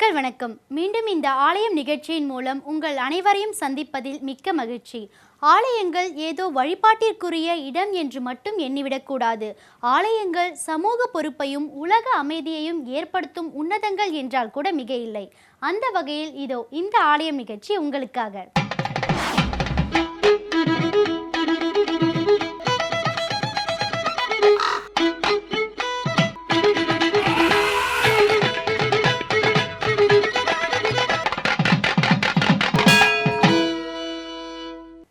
மக்கள் வணக்கம். மீண்டும் இந்த ஆலயம் நிகழ்ச்சியின் மூலம் உங்கள் அனைவரையும் சந்திப்பதில் மிக்க மகிழ்ச்சி. ஆலயங்கள் ஏதோ வழிபாட்டிற்குரிய இடம் என்று மட்டும் எண்ணிவிடக்கூடாது. ஆலயங்கள் சமூக பொறுப்பையும் உலக அமைதியையும் ஏற்படுத்தும் உன்னதங்கள் என்றால் கூட மிக இல்லை. அந்த வகையில் இதோ இந்த ஆலயம் நிகழ்ச்சி உங்களுக்காக.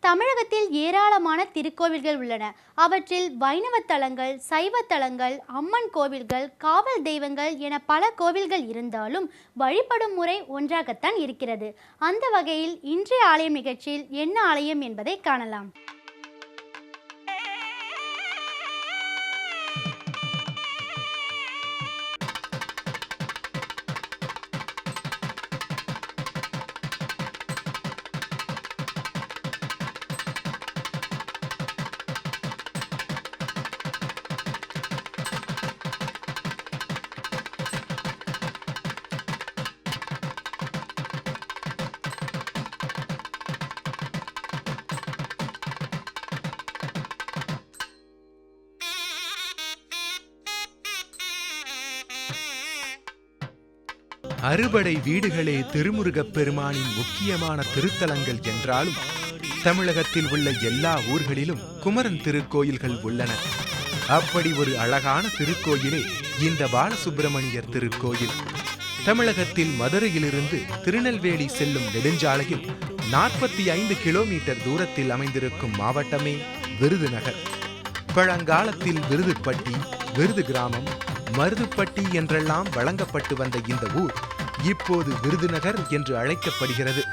தமிழகத்தில் ஏராளமான திருக்கோவில்கள் உள்ளன. அவற்றில் வைணவ தலங்கள், சைவ தலங்கள், அம்மன் கோவில்கள், காவல் தெய்வங்கள் என பல கோவில்கள் இருந்தாலும் வழிபடும் முறை ஒன்றாகத்தான் இருக்கிறது. அந்த வகையில் இன்றைய ஆலயம் நிகழ்ச்சியில் என்ன ஆலயம் என்பதை காணலாம். அறுபடை வீடுகளே திருமுருகப் பெருமானின் முக்கியமான திருத்தலங்கள் என்றாலும் தமிழகத்தில் உள்ள எல்லா ஊர்களிலும் குமரன் திருக்கோயில்கள் உள்ளன. அப்படி ஒரு அழகான திருக்கோயிலே இந்த பாலசுப்பிரமணியர் திருக்கோயில். தமிழகத்தில் மதுரையிலிருந்து திருநெல்வேலி செல்லும் நெடுஞ்சாலையில் 45 கிலோமீட்டர் தூரத்தில் அமைந்திருக்கும் மாவட்டமே விருதுநகர். பழங்காலத்தில் விருதுப்பட்டி, விருது கிராமம், மருதுப்பட்டி என்றெல்லாம் வழங்கப்பட்டு வந்த இந்த ஊர் இப்போது விருதுநகர் என்று அழைக்கப்படுகிறது.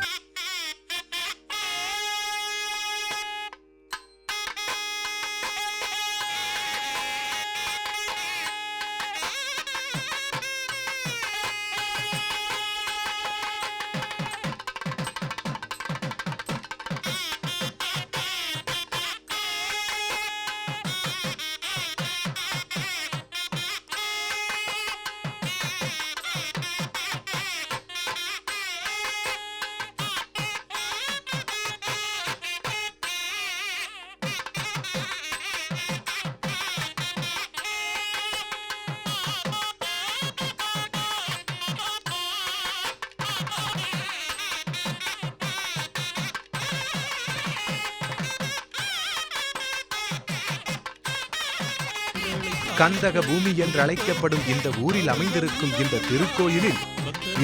கந்தக பூமி என்று அழைக்கப்படும் இந்த ஊரில் அமைந்திருக்கும் இந்த திருக்கோயிலில்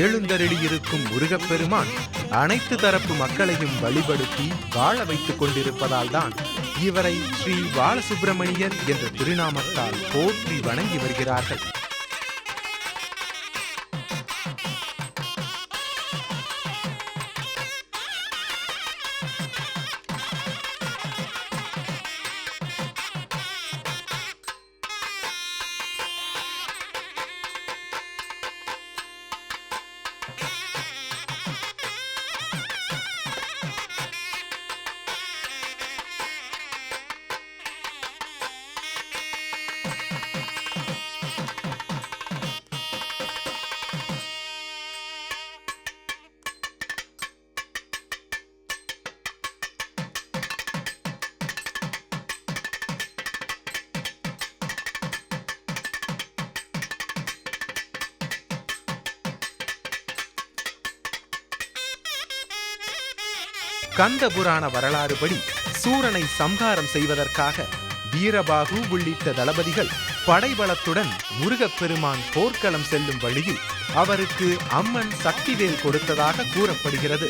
எழுந்தருளியிருக்கும் முருகப்பெருமான் அனைத்து தரப்பு மக்களையும் வழிபடுத்தி வாழ வைத்துக் கொண்டிருப்பதால் தான் இவரை ஸ்ரீ பாலசுப்பிரமணியர் என்ற திருநாமத்தால் போற்றி வணங்கி வருகிறார்கள். கந்த புராண வரலாறுபடி சூரனை சம்ஹாரம் செய்வதற்காக வீரபாகு உள்ளிட்ட தளபதிகள் படைபலத்துடன் முருகப்பெருமான் போர்க்களம் செல்லும் வழியில் அவருக்கு அம்மன் சக்திவேல் கொடுத்ததாக கூறப்படுகிறது.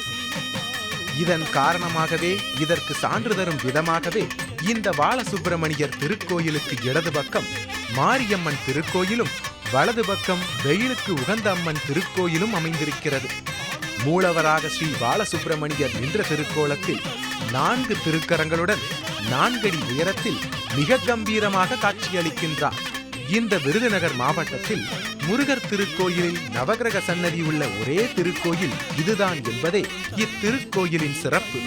இதன் காரணமாகவே, இதற்கு சான்று தரும் விதமாகவே இந்த பாலசுப்பிரமணியர் திருக்கோயிலுக்கு இடது பக்கம் மாரியம்மன் திருக்கோயிலும் வலது பக்கம் வெயிலுக்கு உகந்த அம்மன் திருக்கோயிலும் அமைந்திருக்கிறது. மூலவராக ஸ்ரீ பாலசுப்பிரமணியர் நின்ற திருக்கோலத்தில் 4 திருக்கரங்களுடன் 4 அடி உயரத்தில் மிக கம்பீரமாக காட்சியளிக்கின்றார். இந்த விருதுநகர் மாவட்டத்தில் முருகர் திருக்கோயிலில் நவகிரக சன்னதி உள்ள ஒரே திருக்கோயில் இதுதான் என்பதே இத்திருக்கோயிலின் சிறப்பு.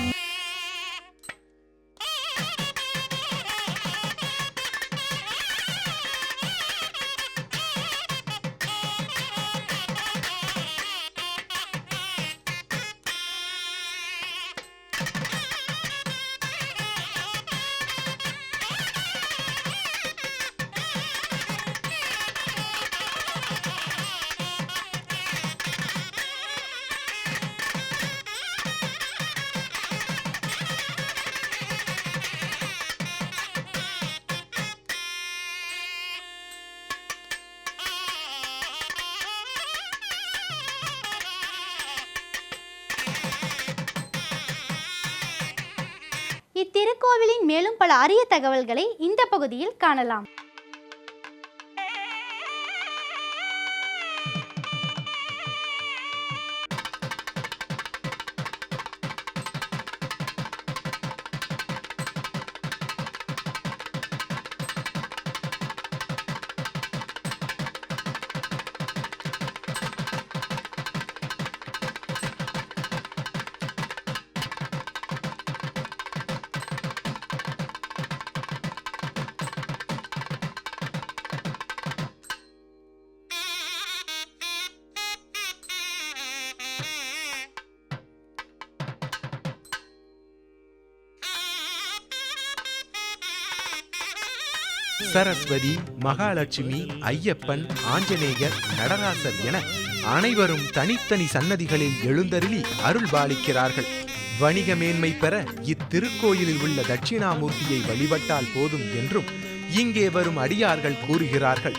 இத்திருக்கோவிலின் மேலும் பல அரிய தகவல்களை இந்த பகுதியில் காணலாம். சரஸ்வதி, மகாலட்சுமி, ஐயப்பன், ஆஞ்சநேயர், நடராசர் என அனைவரும் தனித்தனி சன்னதிகளில் எழுந்தருளி அருள் பாலிக்கிறார்கள். வணிக மேன்மை பெற இத்திருக்கோயிலில் உள்ள தட்சிணாமூர்த்தியை வழிபட்டால் போதும் என்றும் இங்கே வரும் அடியார்கள் கூறுகிறார்கள்.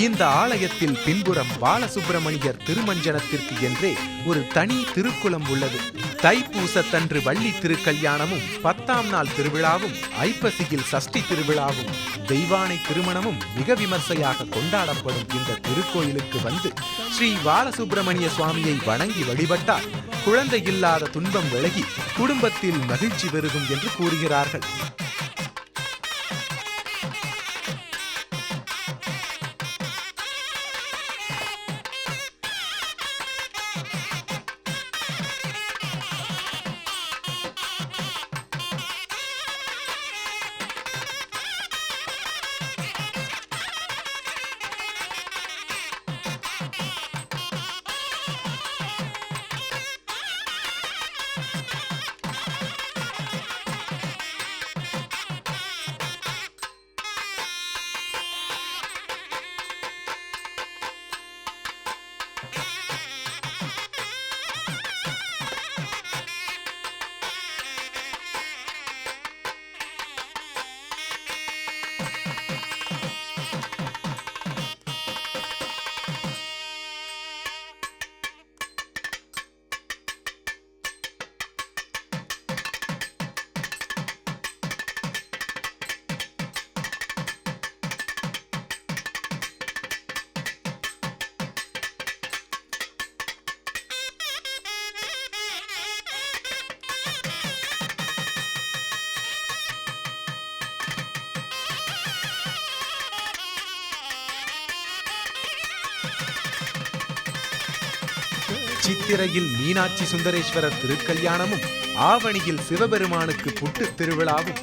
இந்த ஆலயத்தில் பின்புறம் பாலசுப்பிரமணியர் திருமஞ்சனத்திற்கு என்றே ஒரு தனி திருக்குளம் உள்ளது. தைப்பூசத்தன்று வள்ளி திருக்கல்யாணமும், 10ஆம் நாள் திருவிழாவும், ஐப்பசியில் சஷ்டி திருவிழாவும், தெய்வானை திருமணமும் மிக விமர்சையாக கொண்டாடப்படும் இந்த திருக்கோயிலுக்கு வந்து ஸ்ரீ பாலசுப்பிரமணிய சுவாமியை வணங்கி வழிபட்டால் குழந்தை இல்லாத துன்பம் விலகி குடும்பத்தில் மகிழ்ச்சி பெருகும் என்று கூறுகிறார்கள். சித்திரையில் மீனாட்சி சுந்தரேஸ்வரர் திருக்கல்யாணமும், ஆவணியில் சிவபெருமானுக்கு புட்டு திருவிழாவும்,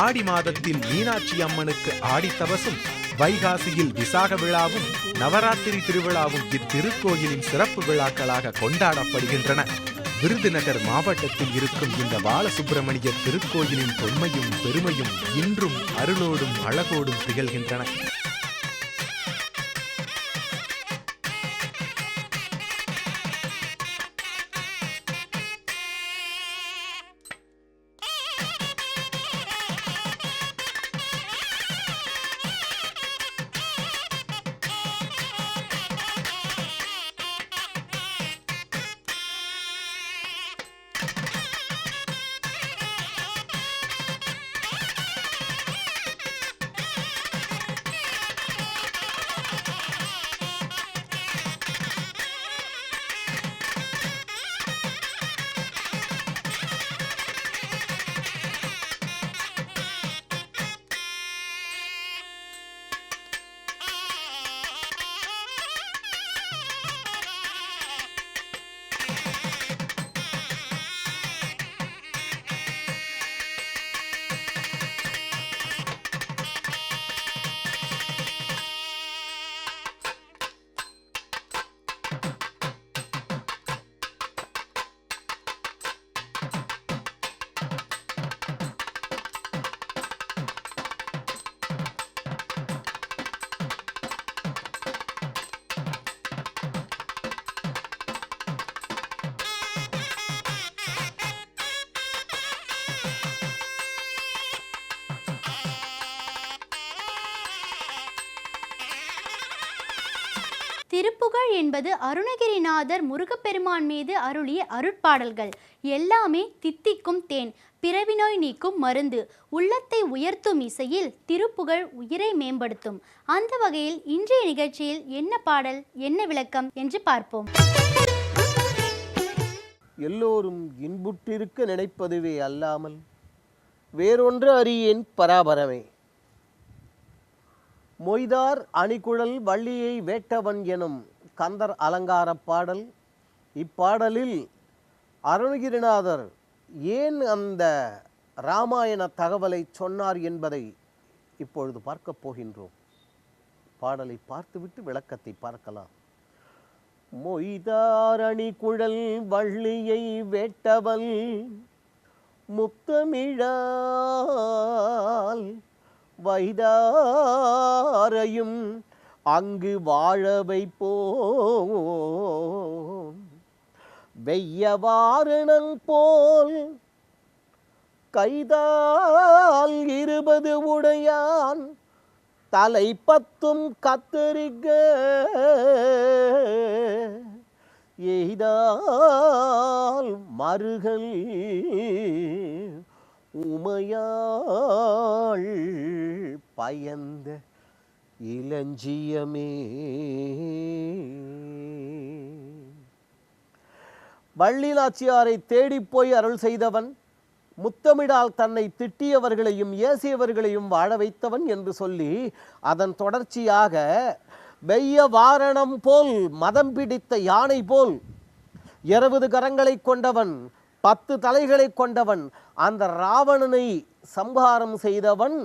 ஆடி மாதத்தில் மீனாட்சி அம்மனுக்கு ஆடித்தபசும், வைகாசியில் விசாக விழாவும், நவராத்திரி திருவிழாவும் இத்திருக்கோயிலின் சிறப்பு விழாக்களாக கொண்டாடப்படுகின்றன. விருதுநகர் மாவட்டத்தில் இருக்கும் இந்த பாலசுப்பிரமணியர் திருக்கோயிலின் தொன்மையும் பெருமையும் இன்றும் அருளோடும் அழகோடும் திகழ்கின்றன. திருப்புகழ் என்பது அருணகிரிநாதர் முருகப்பெருமான் மீது அருளிய அருட்பாடல்கள். எல்லாமே தித்திக்கும் தேன், பிறவி நோய் நீக்கும் மருந்து, உள்ளத்தை உயர்த்தும் இசையில் திருப்புகழ் உயிரை மேம்படுத்தும். அந்த வகையில் இன்றைய நிகழ்ச்சியில் என்ன பாடல், என்ன விளக்கம் என்று பார்ப்போம். எல்லோரும் இன்புற்றிருக்க நினைப்பதுவே அல்லாமல் வேறொன்று அறியேன் பராபரமே. மொய்தார் அணிகுழல் வள்ளியை வேட்டவன் எனும் கந்தர் அலங்கார பாடல். இப்பாடலில் அருணகிரிநாதர் ஏன் அந்த இராமாயண தகவலை சொன்னார் என்பதை இப்பொழுது பார்க்க போகின்றோம். பாடலை பார்த்துவிட்டு விளக்கத்தை பார்க்கலாம். மொய்தார் அணிகுழல் வள்ளியை வேட்டவன் முத்தமிழால் வைதாரையும் அங்கு வாழ வைப்போம். வெய்யவாரணன் போல் கைதால் 20 உடையான் தலை 10 கத்தரிக்க எய்தால் மருகல் உமையாள் பயந்த இளஞ்சியமே. வள்ளி நாச்சியாரை தேடிப்போய் அருள் செய்தவன், முத்தமிடால் தன்னை திட்டியவர்களையும் ஏசியவர்களையும் வாழ வைத்தவன் என்று சொல்லி அதன் தொடர்ச்சியாக வெய்ய வாரணம் போல் மதம் பிடித்த யானை போல் 20 கரங்களை கொண்டவன், 10 தலைகளை கொண்டவன், அந்த ராவணனை சம்ஹாரம் செய்தவன்.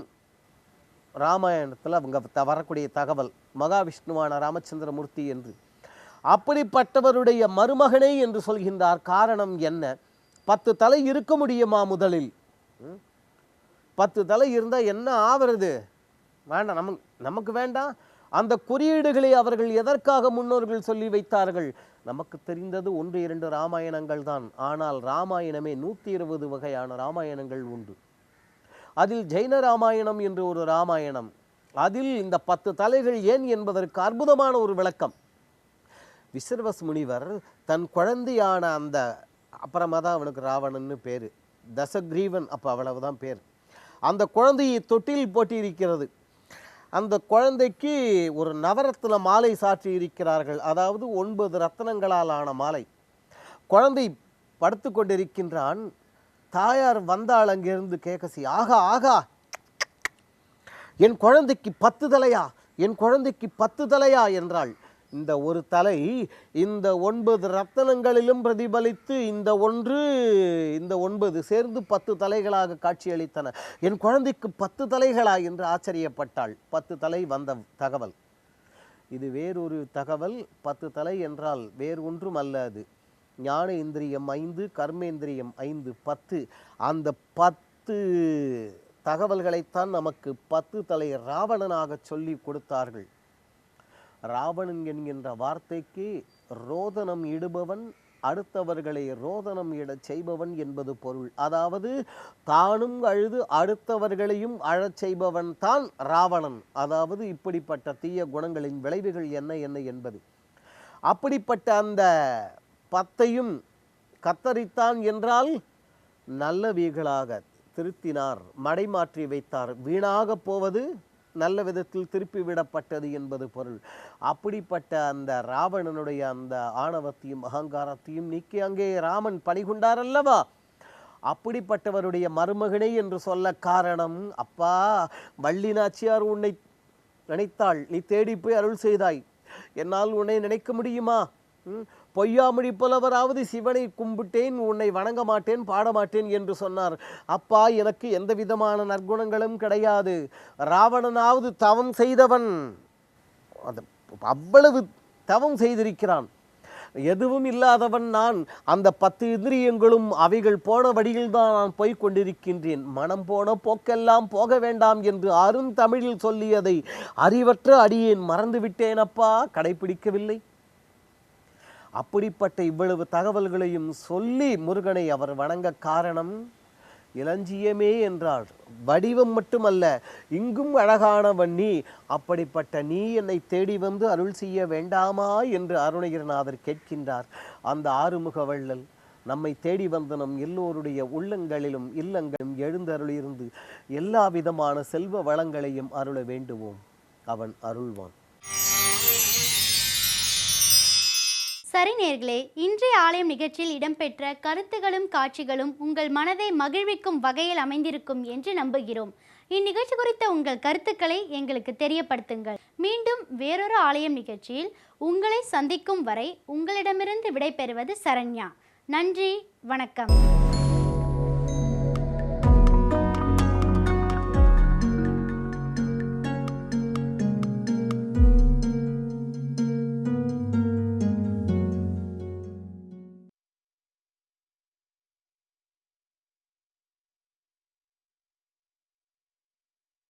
ராமாயணத்தில் அவங்க வரக்கூடிய தகவல் மகாவிஷ்ணுவான ராமச்சந்திரமூர்த்தி என்று. அப்படிப்பட்டவருடைய மருமகனே என்று சொல்கின்றார். காரணம் என்ன? 10 தலை இருக்க முடியுமா? முதலில் 10 தலை இருந்தால் என்ன ஆவறது? வேண்டாம், நமக்கு வேண்டாம். அந்த குறியீடுகளை அவர்கள் எதற்காக முன்னோர்கள் சொல்லி வைத்தார்கள்? நமக்கு தெரிந்தது 1-2 ராமாயணங்கள் தான். ஆனால் ராமாயணமே 120 வகையான ராமாயணங்கள் உண்டு. அதில் ஜெயின ராமாயணம் என்று ஒரு ராமாயணம். அதில் இந்த 10 தலைகள் ஏன் என்பதற்கு அற்புதமான ஒரு விளக்கம். விஸ்ரவஸ் முனிவர் தன் குழந்தையான அந்த, அப்புறமா தான் அவனுக்கு ராவணன்னு பேர், தசக்ரீவன், அப்போ அவ்வளவுதான் பேர். அந்த குழந்தையை தொட்டில் போட்டியிருக்கிறது. அந்த குழந்தைக்கு ஒரு நவரத்ன மாலை சாற்றி இருக்கிறார்கள். அதாவது 9 ரத்னங்களால் ஆன மாலை. குழந்தை படுத்து கொண்டிருக்கின்றான். தாயார் வந்தாள். அங்கிருந்து கேட்கசி, ஆகா ஆகா, என் குழந்தைக்கு 10 தலையா, என் குழந்தைக்கு 10 தலையா என்றாள். இந்த ஒரு தலை இந்த 9 ரத்தனங்களிலும் பிரதிபலித்து இந்த 9 சேர்ந்து 10 தலைகளாக காட்சியளித்தன. என் குழந்தைக்கு 10 தலைகளா என்று ஆச்சரியப்பட்டாள். 10 தலை வந்த தகவல் இது வேறொரு தகவல். 10 தலை என்றால் வேறு ஒன்றும் அல்ல. அது ஞான இந்திரியம் 5, கர்மேந்திரியம் 5, 10. அந்த 10 தகவல்களைத்தான் நமக்கு 10 தலை ராவணனாக சொல்லி கொடுத்தார்கள். ராவணன் என்கின்ற வார்த்தைக்கு ரோதனம் இடுபவன், அடுத்தவர்களை ரோதனம் இடச் செய்பவன் என்பது பொருள். அதாவது தானும் அழுது அடுத்தவர்களையும் அழச் செய்பவன் தான் ராவணன். அதாவது இப்படிப்பட்ட தீய குணங்களின் விளைவுகள் என்ன என்பது. அப்படிப்பட்ட அந்த 10ஐயும் கத்தரித்தான் என்றால் நல்லவைகளாக திருத்தினார், மடைமாற்றி வைத்தார். வீணாக போவது நல்ல விதத்தில் திருப்பி விடப்பட்டது என்பது பொருள். அப்படிப்பட்ட அந்த ராவணனுடைய அந்த ஆணவத்தையும் அகங்காரத்தையும் நீக்கி அங்கே ராமன் பணிகொண்டார் அல்லவா? அப்படிப்பட்டவருடைய மருமகனே என்று சொல்ல காரணம், அப்பா வள்ளி நாச்சியார் உன்னை நினைத்தாள், நீ தேடி போய் அருள் செய்தாய், என்னால் உன்னை நினைக்க முடியுமா? பொய்யாமொழி புலவராவது சிவனை கும்பிட்டேன், உன்னை வணங்க மாட்டேன், பாடமாட்டேன் என்று சொன்னார். அப்பா, எனக்கு எந்த விதமான நற்குணங்களும் கிடையாது. ராவணனாவது தவம் செய்தவன், அவ்வளவு தவம் செய்திருக்கிறான். எதுவும் இல்லாதவன் நான். அந்த 10 இந்திரியங்களும் அவைகள் போன வழியில்தான் நான் போய் கொண்டிருக்கின்றேன். மனம் போன போக்கெல்லாம் போக வேண்டாம் என்று அருந்தமிழில் சொல்லியதை அறிவற்ற அடியேன் மறந்துவிட்டேன் அப்பா, கடைபிடிக்கவில்லை. அப்படிப்பட்ட இவ்வளவு தகவல்களையும் சொல்லி முருகனை அவர் வணங்க காரணம், இளஞ்சியமே என்றாள். வடிவம் மட்டுமல்ல, இங்கும் அழகானவன் நீ, அப்படிப்பட்ட நீ என்னை தேடி வந்து அருள் செய்ய வேண்டாமா என்று அருணகிரிநாதர் கேட்கின்றார். அந்த ஆறுமுக வள்ளல் நம்மை தேடி வந்த நம் எல்லோருடைய உள்ளங்களிலும் இல்லங்களும் எழுந்தருளிருந்து எல்லா விதமான செல்வ வளங்களையும் அருள வேண்டுவோம். அவன் அருள்வான். சரி நேர்களே, இன்றைய ஆலயம் நிகழ்ச்சியில் இடம்பெற்ற கருத்துகளும் காட்சிகளும் உங்கள் மனதை மகிழ்விக்கும் வகையில் அமைந்திருக்கும் என்று நம்புகிறோம். இந்நிகழ்ச்சி குறித்த உங்கள் கருத்துக்களை எங்களுக்கு தெரியப்படுத்துங்கள். மீண்டும் வேறொரு ஆலயம் நிகழ்ச்சியில் உங்களை சந்திக்கும் வரை உங்களிடமிருந்து விடைபெறுவது சரண்யா. நன்றி, வணக்கம்.